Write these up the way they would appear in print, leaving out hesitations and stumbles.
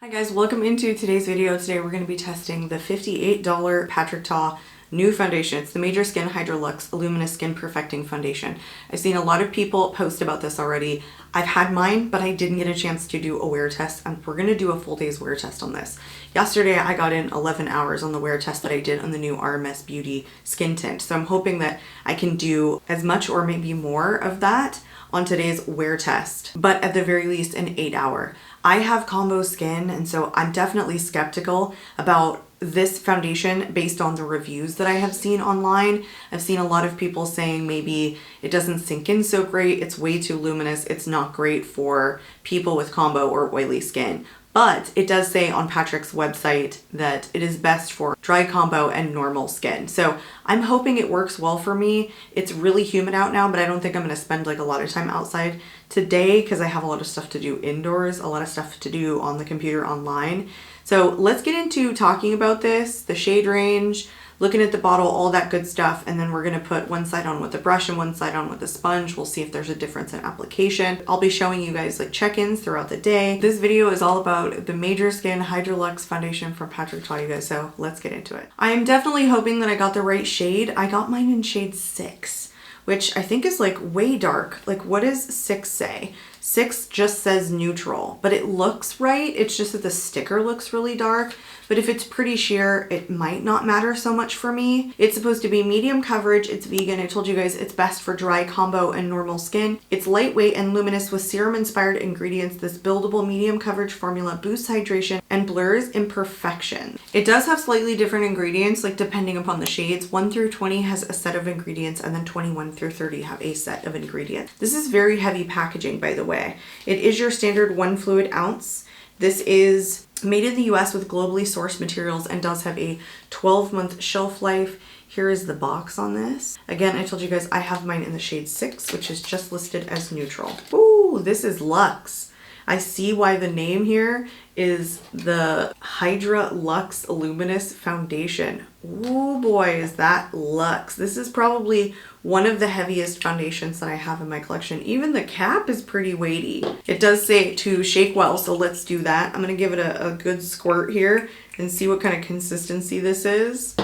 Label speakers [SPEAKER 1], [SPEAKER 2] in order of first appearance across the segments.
[SPEAKER 1] Hi guys, welcome into today's video. Today we're going to be testing the $58 Patrick Ta new foundation. It's the Major Skin Hydra-Luxe Luminous Skin Perfecting Foundation. I've seen a lot of people post about this already. I've had mine, but I didn't get a chance to do a wear test, and we're going to do a full day's wear test on this. Yesterday I got in 11 hours on the wear test that I did on the new RMS Beauty skin tint. So I'm hoping that I can do as much or maybe more of that on today's wear test, but at the very least an 8-hour. I have combo skin, and so I'm definitely skeptical about this foundation based on the reviews that I have seen online. I've seen a lot of people saying maybe it doesn't sink in so great, it's way too luminous, it's not great for people with combo or oily skin. But it does say on Patrick's website that it is best for dry combo and normal skin. So I'm hoping it works well for me. It's really humid out now, but I don't think I'm going to spend like a lot of time outside today because I have a lot of stuff to do indoors, a lot of stuff to do on the computer online. So let's get into talking about this, the shade range, looking at the bottle, all that good stuff, and then we're going to put one side on with the brush and one side on with the sponge. We'll see if there's a difference in application. I'll be showing you guys like check-ins throughout the day. This video is all about the Major Skin Hydra-Luxe foundation from Patrick Ta, you guys, so let's get into it. I am definitely hoping that I got the right shade. I got mine in shade 6, which I think is like way dark. Like, what does 6 say? 6 just says neutral, but it looks right. It's just that the sticker looks really dark. But if it's pretty sheer, it might not matter so much for me. It's supposed to be medium coverage. It's vegan. I told you guys it's best for dry, combo, and normal skin. It's lightweight and luminous with serum-inspired ingredients. This buildable medium coverage formula boosts hydration and blurs imperfection. It does have slightly different ingredients, like depending upon the shades. 1 through 20 has a set of ingredients, and then 21 through 30 have a set of ingredients. This is very heavy packaging, by the way. It is your standard 1 fluid ounce. This is made in the US with globally sourced materials and does have a 12-month shelf life. Here is the box on this. Again, I told you guys I have mine in the shade 6, which is just listed as neutral. Ooh, this is Luxe. I see why the name here is the Hydra-Luxe Luminous Foundation. Ooh boy, is that luxe. This is probably one of the heaviest foundations that I have in my collection. Even the cap is pretty weighty. It does say to shake well, so let's do that. I'm gonna give it a good squirt here and see what kind of consistency this is.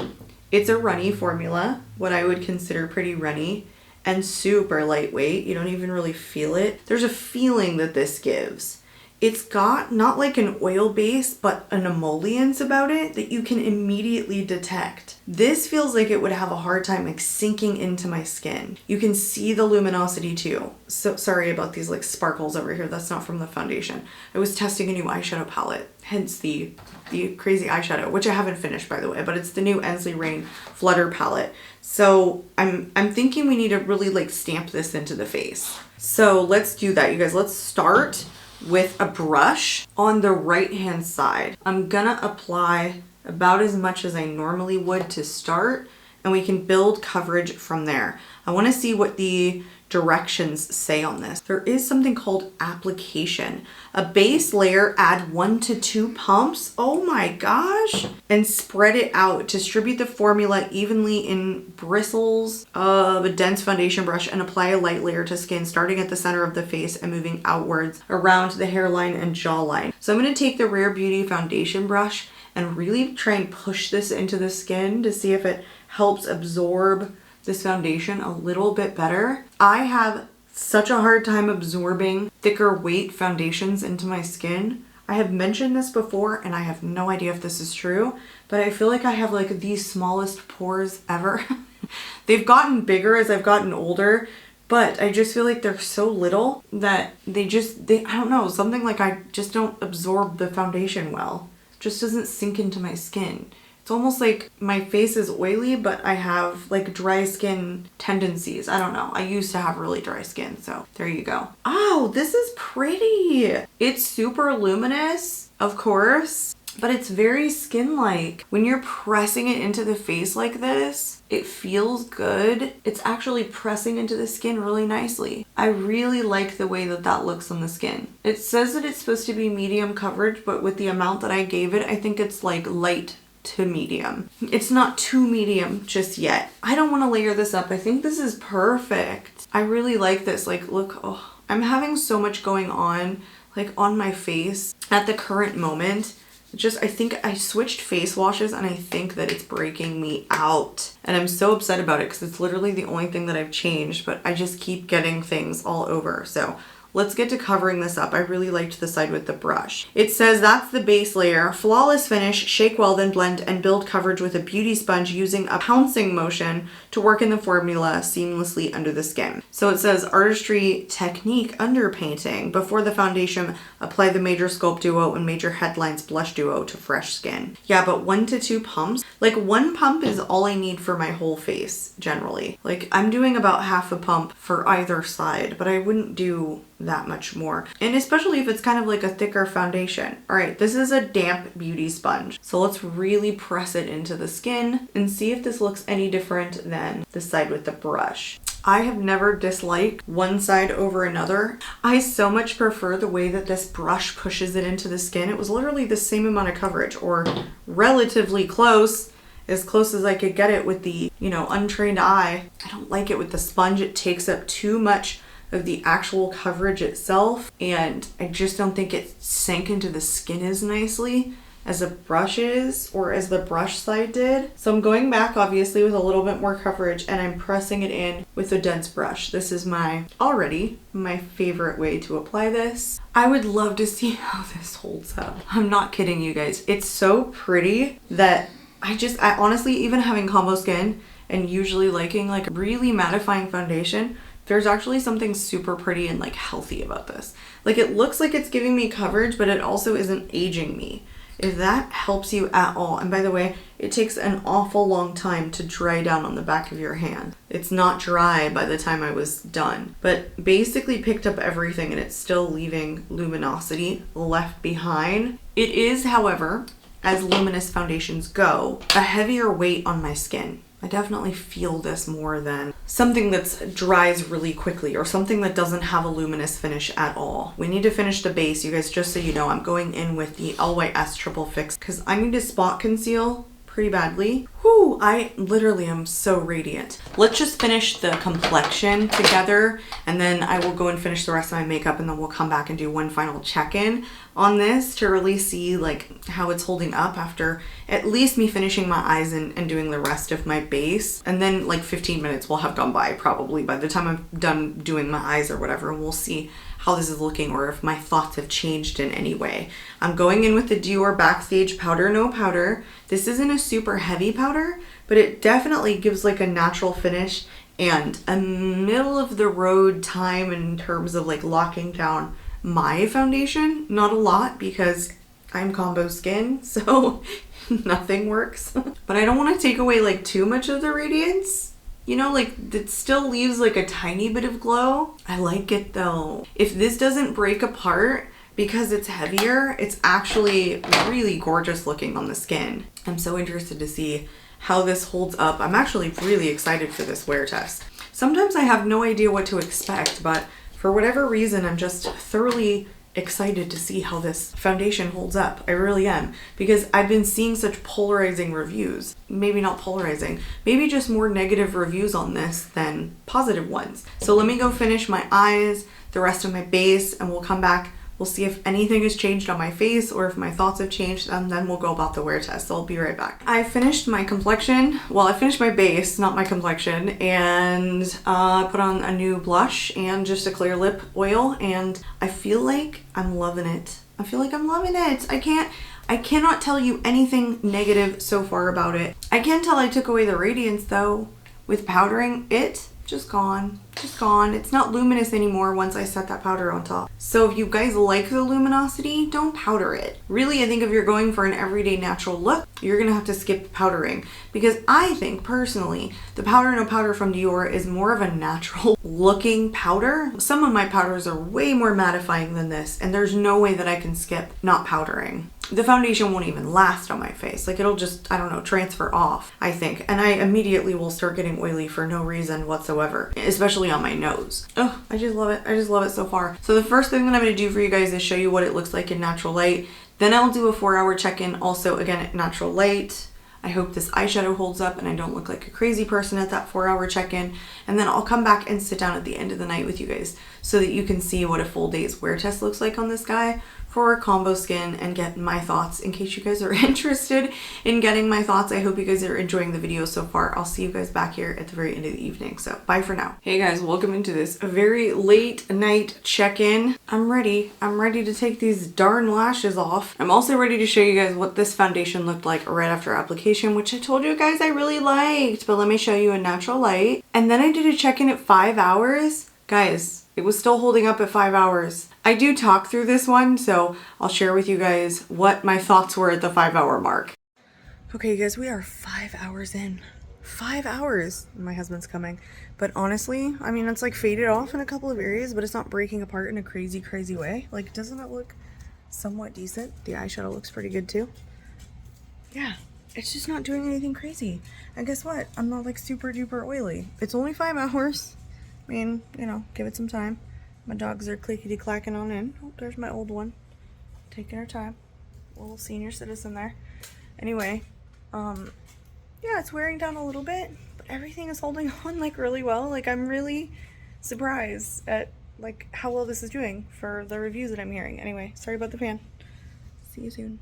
[SPEAKER 1] It's a runny formula, what I would consider pretty runny, and super lightweight. You don't even really feel it. There's a feeling that this gives. It's got not like an oil base, but an emollience about it that you can immediately detect. This feels like it would have a hard time like sinking into my skin. You can see the luminosity too. So sorry about these like sparkles over here. That's not from the foundation. I was testing a new eyeshadow palette, hence the crazy eyeshadow, which I haven't finished by the way, but it's the new Ensley Rain Flutter palette. So I'm thinking we need to really like stamp this into the face. So let's do that, you guys. Let's start with a brush on the right hand side. I'm gonna apply about as much as I normally would to start, and we can build coverage from there. I want to see what the directions say on this. There is something called application. A base layer, add 1 to 2 pumps. Oh my gosh. And spread it out. Distribute the formula evenly in bristles of a dense foundation brush and apply a light layer to skin, starting at the center of the face and moving outwards around the hairline and jawline. So I'm going to take the Rare Beauty foundation brush and really try and push this into the skin to see if it helps absorb this foundation a little bit better. I have such a hard time absorbing thicker weight foundations into my skin. I have mentioned this before and I have no idea if this is true, but I feel like I have like the smallest pores ever. They've gotten bigger as I've gotten older, but I just feel like they're so little that I don't know, something like I just don't absorb the foundation well. It just doesn't sink into my skin. It's almost like my face is oily, but I have like dry skin tendencies. I don't know. I used to have really dry skin, so there you go. Oh, this is pretty. It's super luminous, of course, but it's very skin-like. When you're pressing it into the face like this, it feels good. It's actually pressing into the skin really nicely. I really like the way that that looks on the skin. It says that it's supposed to be medium coverage, but with the amount that I gave it, I think it's like light to medium. It's not too medium just yet. I don't want to layer this up. I think this is perfect. I really like this. Like, look, oh, I'm having so much going on like on my face. at the current moment, I think I switched face washes and I think that it's breaking me out. And I'm so upset about it because it's literally the only thing that I've changed, but I just keep getting things all over. So let's get to covering this up. I really liked the side with the brush. It says that's the base layer. Flawless finish, shake well, then blend and build coverage with a beauty sponge using a pouncing motion to work in the formula seamlessly under the skin. So it says artistry technique underpainting. Before the foundation, apply the major sculpt duo and major headlines blush duo to fresh skin. Yeah, but 1 to 2 pumps. Like 1 pump is all I need for my whole face generally. Like I'm doing about half a pump for either side, but I wouldn't do that much more. And especially if it's kind of like a thicker foundation. All right, this is a damp beauty sponge. So let's really press it into the skin and see if this looks any different than the side with the brush. I have never disliked one side over another. I so much prefer the way that this brush pushes it into the skin. It was literally the same amount of coverage, or relatively close, as close as I could get it with the, untrained eye. I don't like it with the sponge. It takes up too much of the actual coverage itself, and I just don't think it sank into the skin as nicely as a brush is, or as the brush side did. So I'm going back obviously with a little bit more coverage, and I'm pressing it in with a dense brush. This is already my favorite way to apply this. I would love to see how this holds up. I'm not kidding you guys. It's so pretty that I honestly, even having combo skin and usually liking like really mattifying foundation, there's actually something super pretty and like healthy about this. Like it looks like it's giving me coverage, but it also isn't aging me. If that helps you at all. And by the way, it takes an awful long time to dry down on the back of your hand. It's not dry by the time I was done, but basically picked up everything, and it's still leaving luminosity left behind. It is, however, as luminous foundations go, a heavier weight on my skin. I definitely feel this more than something that dries really quickly or something that doesn't have a luminous finish at all. We need to finish the base, you guys, just so you know. I'm going in with the LYS Triple Fix because I need to spot conceal pretty badly. Whew, I literally am so radiant. Let's just finish the complexion together, and then I will go and finish the rest of my makeup, and then we'll come back and do one final check-in on this to really see like how it's holding up after at least me finishing my eyes and doing the rest of my base. And then like 15 minutes will have gone by probably by the time I'm done doing my eyes or whatever, and we'll see how this is looking or if my thoughts have changed in any way. I'm going in with the Dior Backstage Powder No Powder. This isn't a super heavy powder, but it definitely gives like a natural finish and a middle of the road time in terms of like locking down my foundation. Not a lot because I'm combo skin, so nothing works. But I don't want to take away like too much of the radiance. Like it still leaves like a tiny bit of glow. I like it though. If this doesn't break apart because it's heavier, it's actually really gorgeous looking on the skin. I'm so interested to see how this holds up. I'm actually really excited for this wear test. Sometimes I have no idea what to expect, but for whatever reason, I'm just thoroughly excited to see how this foundation holds up. I really am, because I've been seeing such polarizing reviews. Maybe not polarizing, maybe just more negative reviews on this than positive ones. So let me go finish my eyes, the rest of my base, and we'll come back. We'll see if anything has changed on my face or if my thoughts have changed, and then we'll go about the wear test. So I'll be right back. I finished my complexion. Well, I finished my base, not my complexion, and put on a new blush and just a clear lip oil, and I feel like I'm loving it. I feel like I'm loving it. I cannot tell you anything negative so far about it. I can tell I took away the radiance though with powdering it. Just gone. It's not luminous anymore once I set that powder on top. So if you guys like the luminosity, don't powder it. Really, I think if you're going for an everyday natural look, you're gonna have to skip powdering, because I think personally, the Powder No Powder from Dior is more of a natural looking powder. Some of my powders are way more mattifying than this, and there's no way that I can skip not powdering. The foundation won't even last on my face. Like it'll just, I don't know, transfer off, I think. And I immediately will start getting oily for no reason whatsoever, especially on my nose. Oh, I just love it. I just love it so far. So the first thing that I'm going to do for you guys is show you what it looks like in natural light. Then I'll do a 4-hour check-in also again at natural light. I hope this eyeshadow holds up and I don't look like a crazy person at that 4-hour check-in. And then I'll come back and sit down at the end of the night with you guys so that you can see what a full day's wear test looks like on this guy for combo skin and get my thoughts in case you guys are interested in getting my thoughts. I hope you guys are enjoying the video so far. I'll see you guys back here at the very end of the evening. So bye for now. Hey guys, welcome into this very late night check-in. I'm ready to take these darn lashes off. I'm also ready to show you guys what this foundation looked like right after application, which I told you guys I really liked, but let me show you in natural light. And then I did a check-in at 5 hours. Guys, it was still holding up at 5 hours. I do talk through this one, so I'll share with you guys what my thoughts were at the 5 hour mark. Okay, guys, we are 5 hours in. 5 hours. My husband's coming. But honestly, I mean, it's like faded off in a couple of areas, but it's not breaking apart in a crazy, crazy way. Like, doesn't it look somewhat decent? The eyeshadow looks pretty good too. Yeah, it's just not doing anything crazy. And guess what? I'm not like super duper oily. It's only 5 hours. I mean, you know, give it some time. My dogs are clickety clacking on in. Oh, there's my old one. Taking her time. Little senior citizen there. Anyway, yeah, it's wearing down a little bit, but everything is holding on like really well. Like, I'm really surprised at like how well this is doing for the reviews that I'm hearing. Anyway, sorry about the pan. See you soon.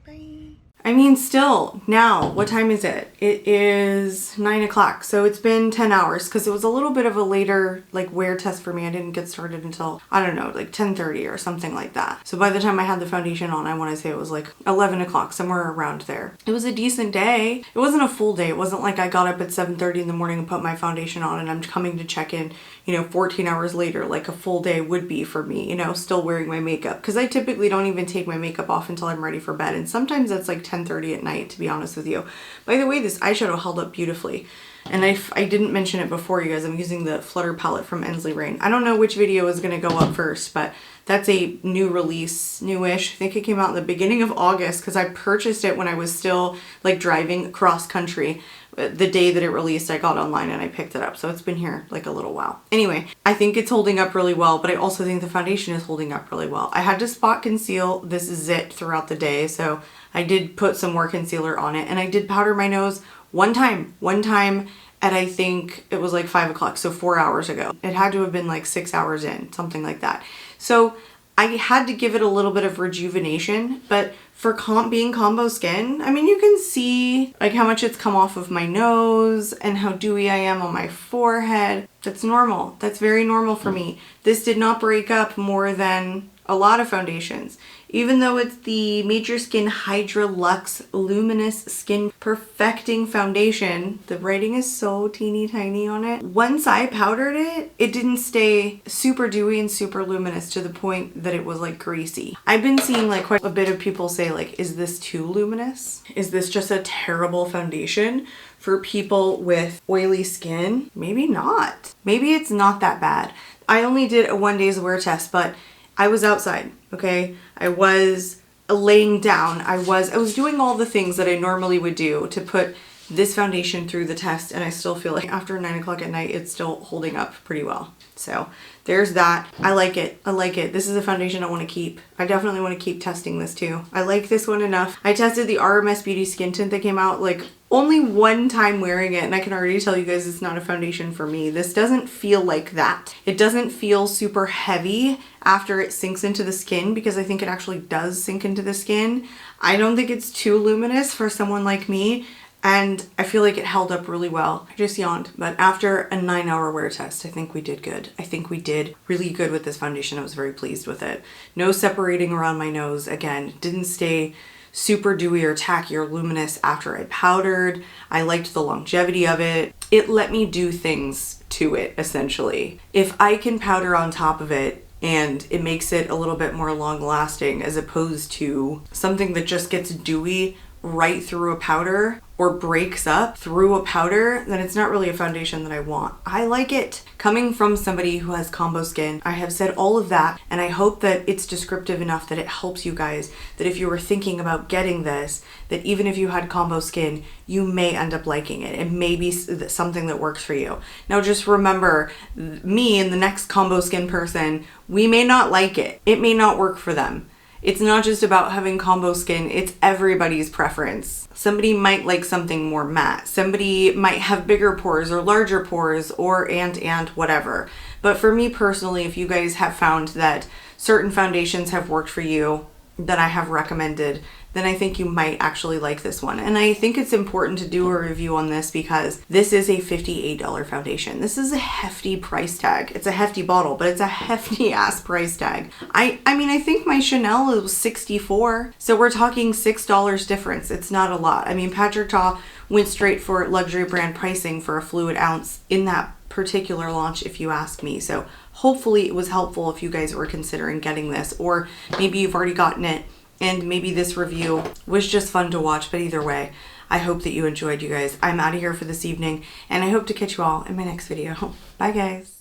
[SPEAKER 1] Bye. I mean, still, now, what time is it? It is 9 o'clock, so it's been 10 hours, because it was a little bit of a later, like, wear test for me. I didn't get started until, I don't know, like 10:30 or something like that. So by the time I had the foundation on, I want to say it was like 11 o'clock, somewhere around there. It was a decent day. It wasn't a full day. It wasn't like I got up at 7:30 in the morning and put my foundation on, and I'm coming to check in, you know, 14 hours later, like a full day would be for me, you know, still wearing my makeup. Because I typically don't even take my makeup off until I'm ready for bed, and sometimes that's like 10:30 at night, to be honest with you. By the way, this eyeshadow held up beautifully. And I didn't mention it before, you guys. I'm using the Flutter palette from Ensley Rain. I don't know which video is going to go up first, but that's a new release, newish. I think it came out in the beginning of August, because I purchased it when I was still like driving cross country. The day that it released, I got online and I picked it up. So it's been here like a little while. Anyway, I think it's holding up really well, but I also think the foundation is holding up really well. I had to spot conceal this zit throughout the day, so I did put some more concealer on it, and I did powder my nose one time at, I think it was like 5 o'clock, so 4 hours ago. It had to have been like 6 hours in, something like that. So I had to give it a little bit of rejuvenation, but for being combo skin, I mean, you can see like how much it's come off of my nose and how dewy I am on my forehead. That's normal. That's very normal for me. This did not break up more than a lot of foundations. Even though it's the Major Skin Hydra-Luxe Luminous Skin Perfecting Foundation, the writing is so teeny tiny on it. Once I powdered it, it didn't stay super dewy and super luminous to the point that it was like greasy. I've been seeing like quite a bit of people say like, is this too luminous? Is this just a terrible foundation for people with oily skin? Maybe not. Maybe it's not that bad. I only did a 1 day's wear test, but I was outside, okay? I was laying down. I was doing all the things that I normally would do to put this foundation through the test, and I still feel like after 9 o'clock at night, it's still holding up pretty well. So there's that. I like it. I like it. This is a foundation I want to keep. I definitely want to keep testing this too. I like this one enough. I tested the RMS Beauty Skin Tint that came out like only one time wearing it, and I can already tell you guys it's not a foundation for me. This doesn't feel like that. It doesn't feel super heavy after it sinks into the skin, because I think it actually does sink into the skin. I don't think it's too luminous for someone like me, and I feel like it held up really well. I just yawned, but after a 9 hour wear test, I think we did good. I think we did really good with this foundation. I was very pleased with it. No separating around my nose. Again, didn't stay super dewy or tacky or luminous after I powdered. I liked the longevity of it. It let me do things to it, essentially. If I can powder on top of it and it makes it a little bit more long lasting, as opposed to something that just gets dewy right through a powder or breaks up through a powder, then it's not really a foundation that I want. I like it. Coming from somebody who has combo skin, I have said all of that, and I hope that it's descriptive enough that it helps you guys, that if you were thinking about getting this, that even if you had combo skin, you may end up liking it. It may be something that works for you. Now just remember, me and the next combo skin person, we may not like it. It may not work for them. It's not just about having combo skin, it's everybody's preference. Somebody might like something more matte. Somebody might have bigger pores or larger pores or and whatever. But for me personally, if you guys have found that certain foundations have worked for you that I have recommended, then I think you might actually like this one. And I think it's important to do a review on this because this is a $58 foundation. This is a hefty price tag. It's a hefty bottle, but it's a hefty ass price tag. I mean, I think my Chanel was $64. So we're talking $6 difference. It's not a lot. I mean, Patrick Ta went straight for luxury brand pricing for a fluid ounce in that particular launch, if you ask me. So hopefully it was helpful if you guys were considering getting this, or maybe you've already gotten it and maybe this review was just fun to watch. But either way, I hope that you enjoyed, you guys. I'm out of here for this evening and I hope to catch you all in my next video. Bye guys.